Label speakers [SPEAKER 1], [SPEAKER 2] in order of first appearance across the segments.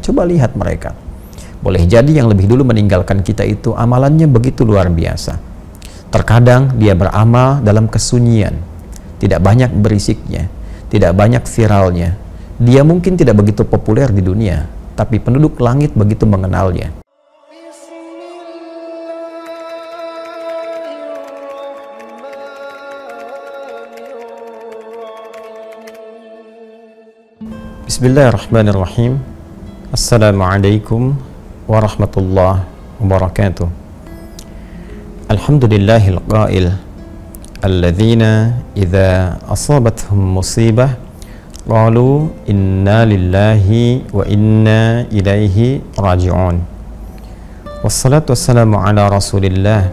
[SPEAKER 1] Coba lihat mereka. Boleh jadi yang lebih dulu meninggalkan kita itu amalannya begitu luar biasa. Terkadang dia beramal dalam kesunyian, tidak banyak berisiknya, tidak banyak viralnya. Dia mungkin tidak begitu populer di dunia, tapi penduduk langit begitu mengenalnya. Bismillahirrahmanirrahim. Assalamualaikum warahmatullahi wabarakatuh. Alhamdulillahil qail alladzina idza asabathum musibah qalu inna lillahi wa inna ilaihi raji'un. Wassalatu wassalamu ala rasulillah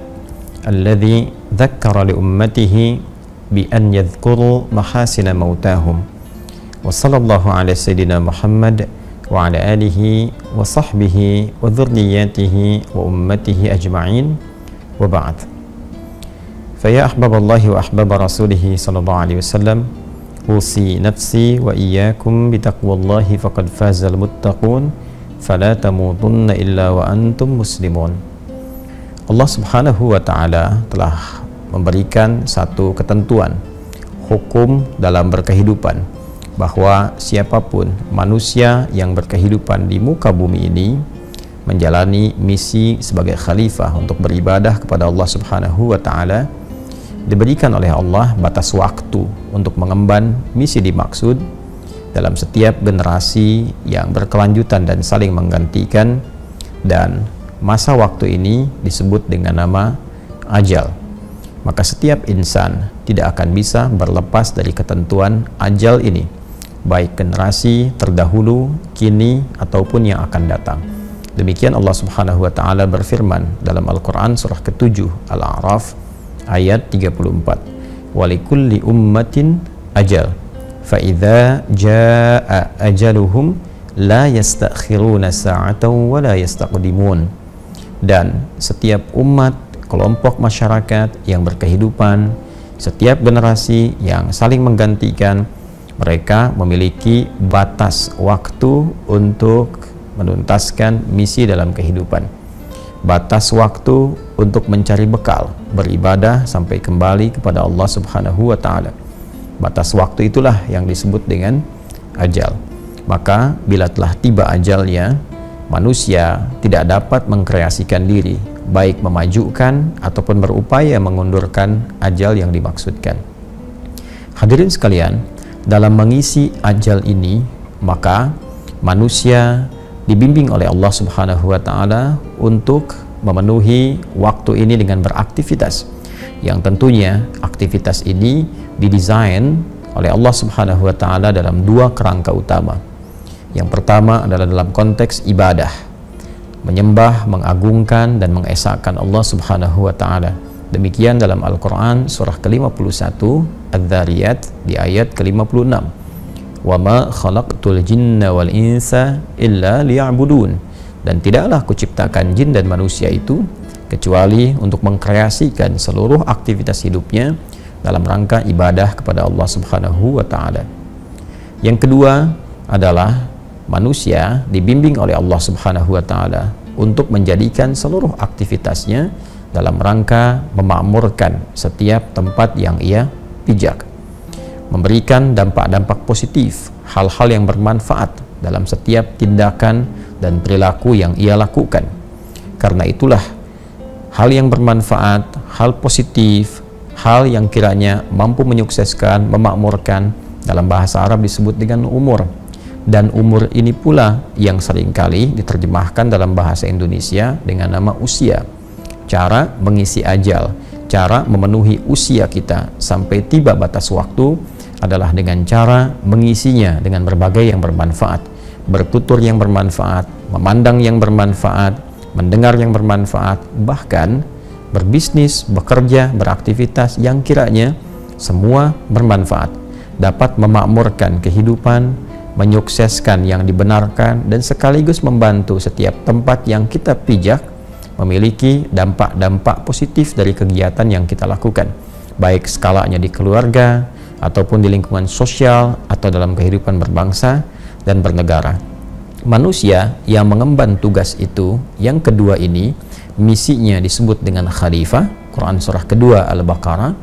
[SPEAKER 1] alladzi dzakkara li ummatihi bi an yadhkuru mahasina mautahum. Wa sallallahu ala sayyidina Muhammad wa ala alihi wa sahbihi wa dhurriyyatihi wa ummatihi ajma'in wa ba'd. Fa ya ahbaballahi wa ahbaba rasulihi sallallahu alaihi wasallam, usi nafsi wa iyyakum bi taqwallahi faqad fazal muttaqun fala tamutunna illa wa antum muslimun. Allah Subhanahu wa taala telah memberikan satu ketentuan hukum dalam berkehidupan, bahwa siapapun manusia yang berkehidupan di muka bumi ini menjalani misi sebagai khalifah untuk beribadah kepada Allah Subhanahu wa taala, diberikan oleh Allah batas waktu untuk mengemban misi dimaksud dalam setiap generasi yang berkelanjutan dan saling menggantikan, dan masa waktu ini disebut dengan nama ajal. Maka setiap insan tidak akan bisa berlepas dari ketentuan ajal ini, baik generasi terdahulu, kini, ataupun yang akan datang. Demikian Allah Subhanahu wa taala berfirman dalam Al-Qur'an surah ke-7 Al-A'raf ayat 34. Walikulli ummatin ajal fa idza jaa ajaluhum la yastakhiruna sa'atan wa la yastaqdimun. Dan setiap umat, kelompok masyarakat yang berkehidupan, setiap generasi yang saling menggantikan, mereka memiliki batas waktu untuk menuntaskan misi dalam kehidupan, batas waktu untuk mencari bekal, beribadah sampai kembali kepada Allah Subhanahu wa taala. Batas waktu itulah yang disebut dengan ajal. Maka bila telah tiba ajalnya, manusia tidak dapat mengkreasikan diri, baik memajukan ataupun berupaya mengundurkan ajal yang dimaksudkan. Hadirin sekalian, dalam mengisi ajal ini, maka manusia dibimbing oleh Allah Subhanahu wa taala untuk memenuhi waktu ini dengan beraktivitas, yang tentunya aktivitas ini didesain oleh Allah Subhanahu wa taala dalam dua kerangka utama. Yang pertama adalah dalam konteks ibadah, menyembah, mengagungkan dan mengesahkan Allah Subhanahu wa taala. Demikian dalam Al-Quran surah ke-51 Adz-Dzariyat di ayat ke-56. Wa ma khalaqtul jinna wal insa illa liya'budun. Dan tidaklah kuciptakan jin dan manusia itu kecuali untuk mengkreasikan seluruh aktivitas hidupnya dalam rangka ibadah kepada Allah Subhanahu wa taala. Yang kedua adalah manusia dibimbing oleh Allah Subhanahu wa taala untuk menjadikan seluruh aktivitasnya dalam rangka memakmurkan setiap tempat yang ia pijak, memberikan dampak-dampak positif, hal-hal yang bermanfaat dalam setiap tindakan dan perilaku yang ia lakukan. Karena itulah hal yang bermanfaat, hal positif, hal yang kiranya mampu menyukseskan, memakmurkan, dalam bahasa Arab disebut dengan umur. Dan umur ini pula yang seringkali diterjemahkan dalam bahasa Indonesia dengan nama usia. Cara mengisi ajal, cara memenuhi usia kita sampai tiba batas waktu adalah dengan cara mengisinya dengan berbagai yang bermanfaat, bertutur yang bermanfaat, memandang yang bermanfaat, mendengar yang bermanfaat, bahkan berbisnis, bekerja, beraktivitas yang kiranya semua bermanfaat, dapat memakmurkan kehidupan, menyukseskan yang dibenarkan, dan sekaligus membantu setiap tempat yang kita pijak memiliki dampak-dampak positif dari kegiatan yang kita lakukan, baik skalanya di keluarga, ataupun di lingkungan sosial, atau dalam kehidupan berbangsa dan bernegara. Manusia yang mengemban tugas itu, yang kedua ini, misinya disebut dengan khalifah. Quran surah kedua Al-Baqarah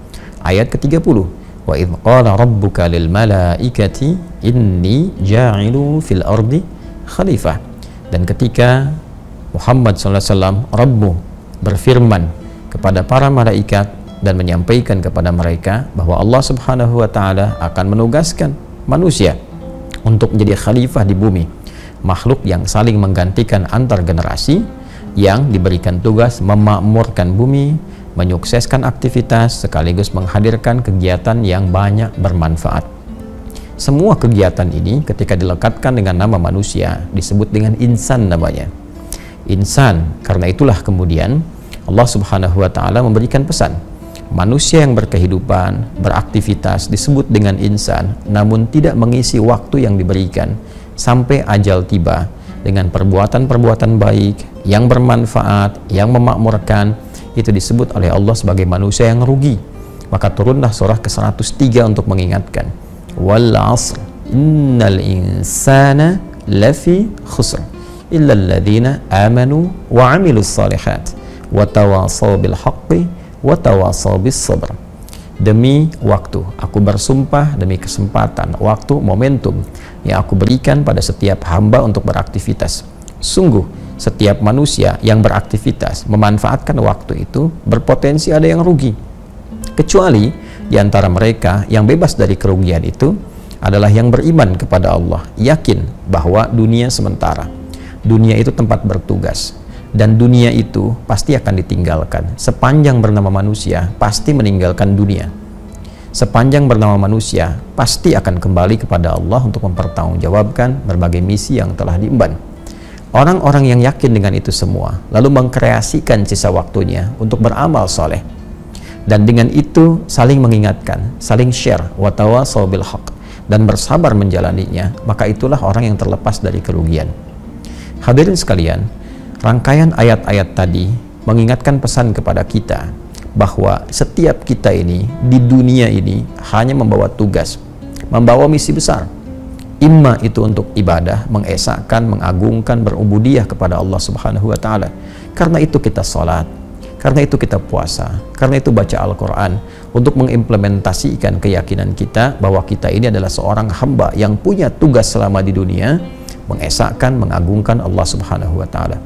[SPEAKER 1] ayat ke-30. Wa idh qala rabbuka lil malaikati inni ja'ilu fil ardi khalifah. Dan ketika Muhammad SAW, Rabbu berfirman kepada para malaikat dan menyampaikan kepada mereka bahwa Allah Subhanahu wa Ta'ala akan menugaskan manusia untuk menjadi khalifah di bumi, makhluk yang saling menggantikan antar generasi, yang diberikan tugas memakmurkan bumi, menyukseskan aktivitas sekaligus menghadirkan kegiatan yang banyak bermanfaat. Semua kegiatan ini ketika dilekatkan dengan nama manusia disebut dengan insan namanya. Insan, karena itulah kemudian Allah Subhanahu wa Ta'ala memberikan pesan, manusia yang berkehidupan, beraktivitas disebut dengan insan, namun tidak mengisi waktu yang diberikan sampai ajal tiba dengan perbuatan-perbuatan baik yang bermanfaat, yang memakmurkan, itu disebut oleh Allah sebagai manusia yang rugi. Maka turunlah surah ke-103 untuk mengingatkan, wal 'asr innal insana lafi khusr illa alladhina amanu wa 'amilus shalihat wa tawasaw bil haqqi wa tawasaw bis sabr. Demi waktu, aku bersumpah, demi kesempatan, waktu, momentum yang aku berikan pada setiap hamba untuk beraktivitas. Sungguh, setiap manusia yang beraktivitas memanfaatkan waktu itu berpotensi ada yang rugi. Kecuali di antara mereka yang bebas dari kerugian itu adalah yang beriman kepada Allah, yakin bahwa dunia sementara. Dunia itu tempat bertugas. Dan dunia itu pasti akan ditinggalkan. Sepanjang bernama manusia, pasti meninggalkan dunia. Sepanjang bernama manusia, pasti akan kembali kepada Allah untuk mempertanggungjawabkan berbagai misi yang telah diemban. Orang-orang yang yakin dengan itu semua, lalu mengkreasikan sisa waktunya untuk beramal soleh. Dan dengan itu saling mengingatkan, saling share, watawasaw bil haq, dan bersabar menjalaninya, maka itulah orang yang terlepas dari kerugian. Hadirin sekalian, rangkaian ayat-ayat tadi mengingatkan pesan kepada kita bahwa setiap kita ini di dunia ini hanya membawa tugas, membawa misi besar. Imma itu untuk ibadah, mengesahkan, mengagungkan, berubudiyah kepada Allah Subhanahu wa Ta'ala. Karena itu kita sholat, karena itu kita puasa, karena itu baca Al-Quran, untuk mengimplementasikan keyakinan kita bahwa kita ini adalah seorang hamba yang punya tugas selama di dunia, mengesahkan, mengagungkan Allah Subhanahu wa Ta'ala.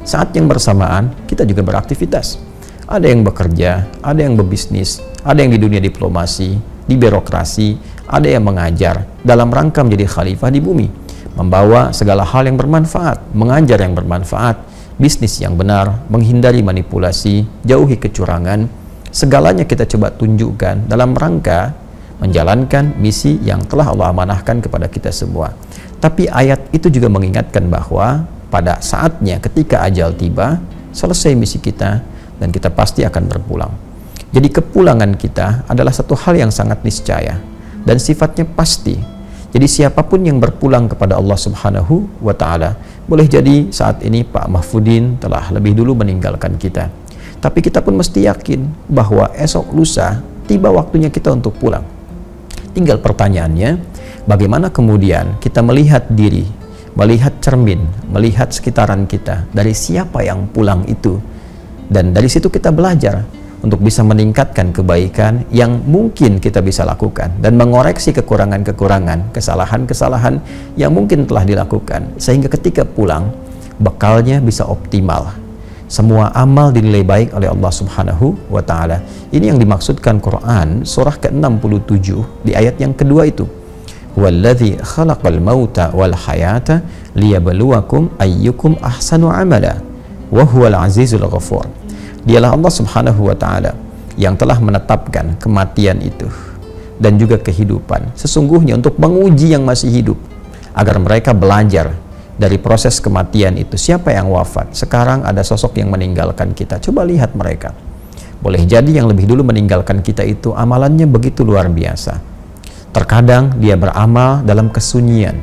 [SPEAKER 1] Saat yang bersamaan, kita juga beraktivitas. Ada yang bekerja, ada yang berbisnis, ada yang di dunia diplomasi, di birokrasi, ada yang mengajar dalam rangka menjadi khalifah di bumi, membawa segala hal yang bermanfaat, mengajar yang bermanfaat, bisnis yang benar, menghindari manipulasi, jauhi kecurangan. Segalanya kita coba tunjukkan dalam rangka menjalankan misi yang telah Allah amanahkan kepada kita semua. Tapi ayat itu juga mengingatkan bahwa pada saatnya ketika ajal tiba, selesai misi kita dan kita pasti akan berpulang. Jadi kepulangan kita adalah satu hal yang sangat niscaya dan sifatnya pasti. Jadi siapapun yang berpulang kepada Allah Subhanahu wa Ta'ala, boleh jadi saat ini Pak Mahfudin telah lebih dulu meninggalkan kita, tapi kita pun mesti yakin bahwa esok lusa tiba waktunya kita untuk pulang. Tinggal pertanyaannya, bagaimana kemudian kita melihat diri, melihat cermin, melihat sekitaran kita dari siapa yang pulang itu, dan dari situ kita belajar untuk bisa meningkatkan kebaikan yang mungkin kita bisa lakukan dan mengoreksi kekurangan-kekurangan, kesalahan-kesalahan yang mungkin telah dilakukan, sehingga ketika pulang bekalnya bisa optimal. Semua amal dinilai baik oleh Allah Subhanahu wa Ta'ala. Ini yang dimaksudkan Quran surah ke-67 di ayat yang kedua itu. Walladzi khalaqal mauta wal hayata liyabluwakum ayyukum ahsanu amala wa huwal azizul ghafur. Dialah Allah Subhanahu wa Ta'ala yang telah menetapkan kematian itu dan juga kehidupan sesungguhnya untuk menguji yang masih hidup, agar mereka belajar dari proses kematian itu. Siapa yang wafat? Sekarang ada sosok yang meninggalkan kita. Coba lihat mereka. Boleh jadi yang lebih dulu meninggalkan kita itu amalannya begitu luar biasa. Terkadang dia beramal dalam kesunyian,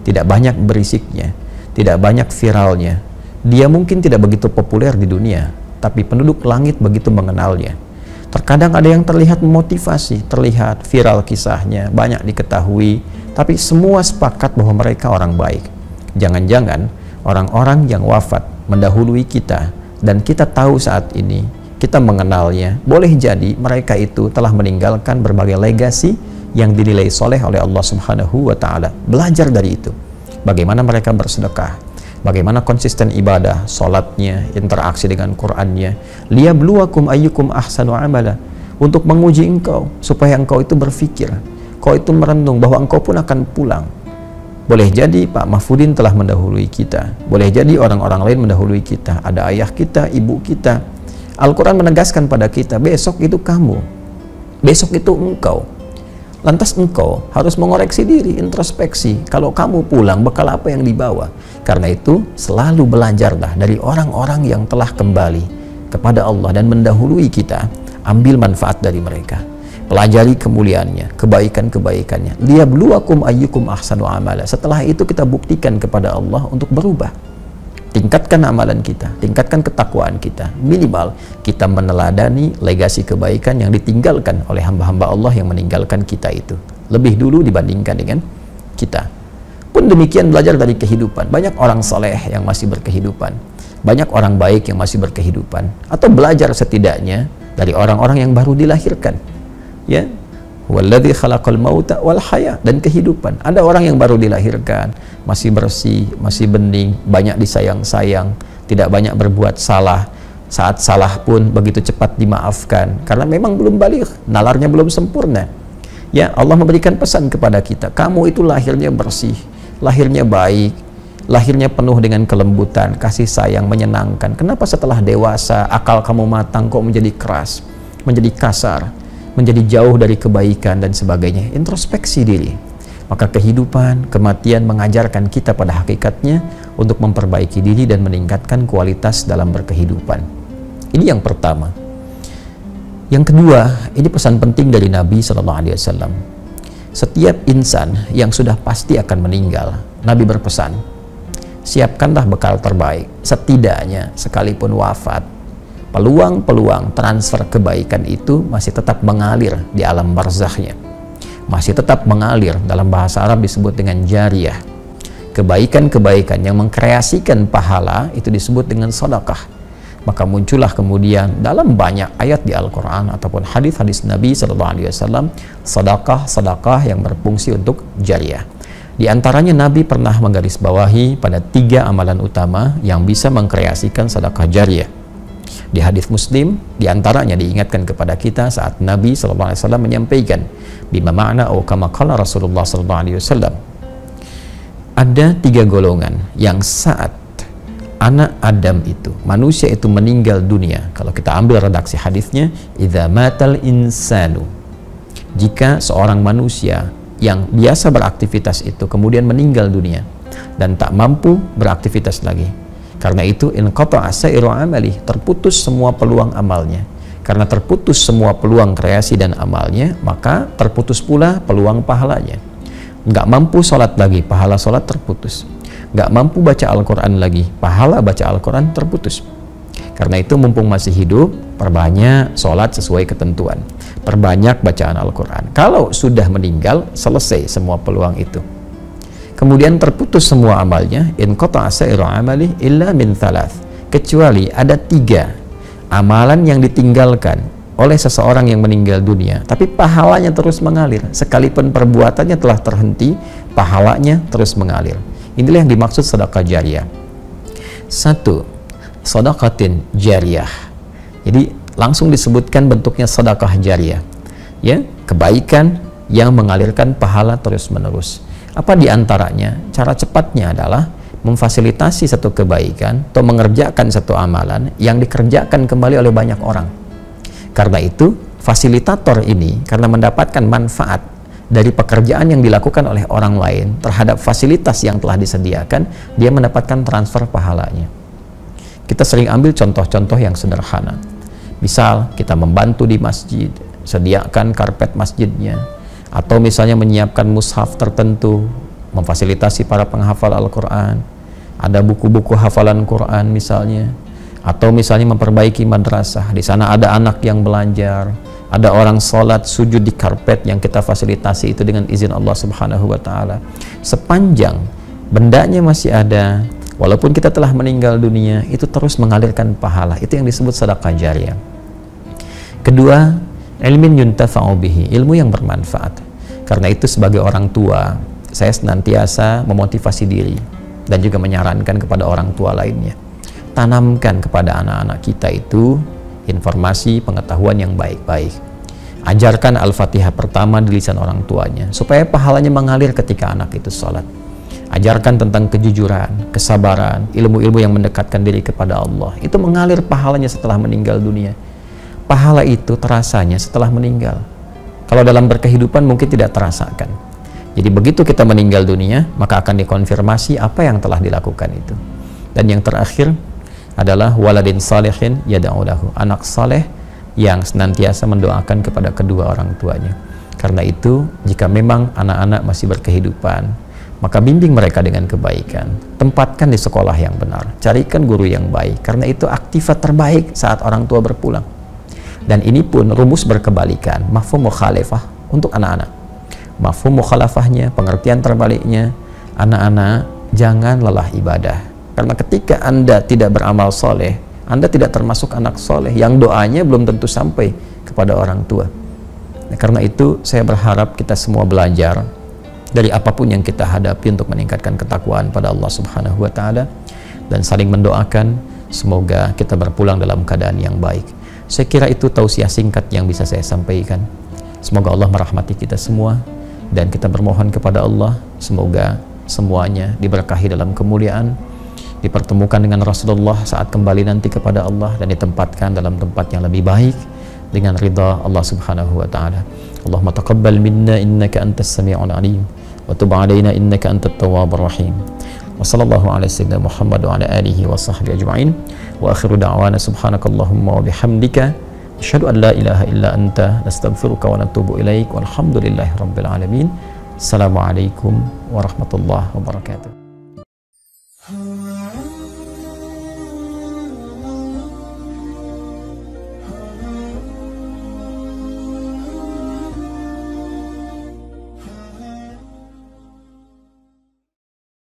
[SPEAKER 1] tidak banyak berisiknya, tidak banyak viralnya. Dia mungkin tidak begitu populer di dunia, tapi penduduk langit begitu mengenalnya. Terkadang ada yang terlihat memotivasi, terlihat viral kisahnya, banyak diketahui, tapi semua sepakat bahwa mereka orang baik. Jangan-jangan orang-orang yang wafat mendahului kita dan kita tahu saat ini, kita mengenalnya, boleh jadi mereka itu telah meninggalkan berbagai legasi yang dinilai soleh oleh Allah Subhanahu wa Ta'ala. Belajar dari itu, bagaimana mereka bersedekah, bagaimana konsisten ibadah, sholatnya, interaksi dengan Qur'annya. Liyabluwakum ayyukum ahsanu amala, untuk menguji engkau, supaya engkau itu berpikir, engkau itu merenung bahwa engkau pun akan pulang. Boleh jadi Pak Mahfudin telah mendahului kita, boleh jadi orang-orang lain mendahului kita, ada ayah kita, ibu kita. Al-Quran menegaskan pada kita, besok itu kamu, besok itu engkau. Lantas engkau harus mengoreksi diri, introspeksi. Kalau kamu pulang, bekal apa yang dibawa? Karena itu, selalu belajarlah dari orang-orang yang telah kembali kepada Allah dan mendahului kita. Ambil manfaat dari mereka, pelajari kemuliaannya, kebaikan-kebaikannya. Liyabluwakum ayyukum ahsanu amala. Setelah itu kita buktikan kepada Allah untuk berubah. Tingkatkan amalan kita, tingkatkan ketakwaan kita. Minimal kita meneladani legasi kebaikan yang ditinggalkan oleh hamba-hamba Allah yang meninggalkan kita itu lebih dulu dibandingkan dengan kita. Pun demikian, belajar dari kehidupan. Banyak orang saleh yang masih berkehidupan, banyak orang baik yang masih berkehidupan, atau belajar setidaknya dari orang-orang yang baru dilahirkan, ya. Walladzi khalaqal mauta wal haya, dan kehidupan. Ada orang yang baru dilahirkan, masih bersih, masih bening, banyak disayang-sayang, tidak banyak berbuat salah. Saat salah pun begitu cepat dimaafkan karena memang belum baligh, nalarnya belum sempurna. Ya, Allah memberikan pesan kepada kita, kamu itu lahirnya bersih, lahirnya baik, lahirnya penuh dengan kelembutan, kasih sayang, menyenangkan. Kenapa setelah dewasa, akal kamu matang kok menjadi keras, menjadi kasar, menjadi jauh dari kebaikan dan sebagainya? Introspeksi diri. Maka kehidupan, kematian mengajarkan kita pada hakikatnya untuk memperbaiki diri dan meningkatkan kualitas dalam berkehidupan. Ini yang pertama. Yang kedua, ini pesan penting dari Nabi SAW. Setiap insan yang sudah pasti akan meninggal, Nabi berpesan, siapkanlah bekal terbaik. Setidaknya sekalipun wafat, peluang-peluang transfer kebaikan itu masih tetap mengalir di alam barzakhnya, masih tetap mengalir. Dalam bahasa Arab disebut dengan jariyah. Kebaikan-kebaikan yang mengkreasikan pahala itu disebut dengan sedekah. Maka muncullah kemudian dalam banyak ayat di Al-Quran ataupun hadis-hadis Nabi SAW, sedekah-sedekah yang berfungsi untuk jariyah. Di antaranya Nabi pernah menggarisbawahi pada 3 amalan utama yang bisa mengkreasikan sedekah jariyah. Di hadis Muslim, diantaranya diingatkan kepada kita saat Nabi SAW menyampaikan, bima ma'na au kama qala Rasulullah SAW, ada 3 golongan yang saat anak Adam itu, manusia itu meninggal dunia. Kalau kita ambil redaksi hadisnya, idza matal insanu, jika seorang manusia yang biasa beraktivitas itu kemudian meninggal dunia dan tak mampu beraktivitas lagi, karena itu inqata'a sa'iru amali, terputus semua peluang amalnya. Karena terputus semua peluang kreasi dan amalnya, maka terputus pula peluang pahalanya. Nggak mampu sholat lagi, pahala sholat terputus. Nggak mampu baca Al-Quran lagi, pahala baca Al-Quran terputus. Karena itu mumpung masih hidup, perbanyak sholat sesuai ketentuan, perbanyak bacaan Al-Quran. Kalau sudah meninggal, selesai semua peluang itu. Kemudian terputus semua amalnya, in qata'a sa'iru amali illa min thalath, kecuali ada 3 amalan yang ditinggalkan oleh seseorang yang meninggal dunia, tapi pahalanya terus mengalir. Sekalipun perbuatannya telah terhenti, pahalanya terus mengalir. Inilah yang dimaksud sedekah jariyah. 1. Sedekatin jariyah. Jadi langsung disebutkan bentuknya sedekah jariyah, ya, kebaikan yang mengalirkan pahala terus-menerus. Apa diantaranya? Cara cepatnya adalah memfasilitasi satu kebaikan atau mengerjakan satu amalan yang dikerjakan kembali oleh banyak orang. Karena itu, fasilitator ini karena mendapatkan manfaat dari pekerjaan yang dilakukan oleh orang lain terhadap fasilitas yang telah disediakan, dia mendapatkan transfer pahalanya. Kita sering ambil contoh-contoh yang sederhana. Misal, kita membantu di masjid, sediakan karpet masjidnya, atau misalnya menyiapkan mushaf tertentu, memfasilitasi para penghafal Al-Quran, ada buku-buku hafalan Quran misalnya, atau misalnya memperbaiki madrasah, di sana ada anak yang belajar, ada orang sholat sujud di karpet yang kita fasilitasi itu dengan izin Allah Subhanahu wa Ta'ala. Sepanjang bendanya masih ada, walaupun kita telah meninggal dunia, itu terus mengalirkan pahala. Itu yang disebut sedekah jariyah. Kedua, ilmin yuntafa'u bihi, ilmu yang bermanfaat. Karena itu sebagai orang tua, saya senantiasa memotivasi diri dan juga menyarankan kepada orang tua lainnya, tanamkan kepada anak-anak kita itu informasi pengetahuan yang baik-baik. Ajarkan Al-Fatihah pertama di lisan orang tuanya supaya pahalanya mengalir ketika anak itu sholat. Ajarkan tentang kejujuran, kesabaran, ilmu-ilmu yang mendekatkan diri kepada Allah. Itu mengalir pahalanya setelah meninggal dunia. Pahala itu terasanya setelah meninggal. Kalau dalam berkehidupan mungkin tidak terasakan. Jadi begitu kita meninggal dunia, maka akan dikonfirmasi apa yang telah dilakukan itu. Dan yang terakhir adalah waladin salihin yad'u lahu, anak saleh yang senantiasa mendoakan kepada kedua orang tuanya. Karena itu, jika memang anak-anak masih berkehidupan, maka bimbing mereka dengan kebaikan, tempatkan di sekolah yang benar, carikan guru yang baik, karena itu aktifat terbaik saat orang tua berpulang. Dan ini pun rumus berkebalikan, mafhum mukhalafah untuk anak-anak. Mafhum mukhalafahnya, pengertian terbaliknya, anak-anak jangan lelah ibadah, karena ketika Anda tidak beramal soleh, Anda tidak termasuk anak soleh yang doanya belum tentu sampai kepada orang tua. Nah, karena itu saya berharap kita semua belajar dari apapun yang kita hadapi untuk meningkatkan ketakwaan pada Allah Subhanahu wa Ta'ala, dan saling mendoakan semoga kita berpulang dalam keadaan yang baik. Saya kira itu tausiah singkat yang bisa saya sampaikan. Semoga Allah merahmati kita semua, dan kita bermohon kepada Allah semoga semuanya diberkahi dalam kemuliaan, dipertemukan dengan Rasulullah saat kembali nanti kepada Allah, dan ditempatkan dalam tempat yang lebih baik dengan ridha Allah Subhanahu wa Ta'ala. Allahumma taqabbal minna innaka antas sami'ul alim wa tub 'alaina innaka antat tawwabur rahim. Wa sallallahu ala sayyidina Muhammad wa ala alihi wa sahbihi ajma'in. Wa akhiru da'wana subhanakallahumma wa bihamdika asyhadu an la ilaha illa anta nastaghfiruka wa natubu ilaik. Walhamdulillahi rabbil alamin. Assalamualaikum warahmatullahi wabarakatuh.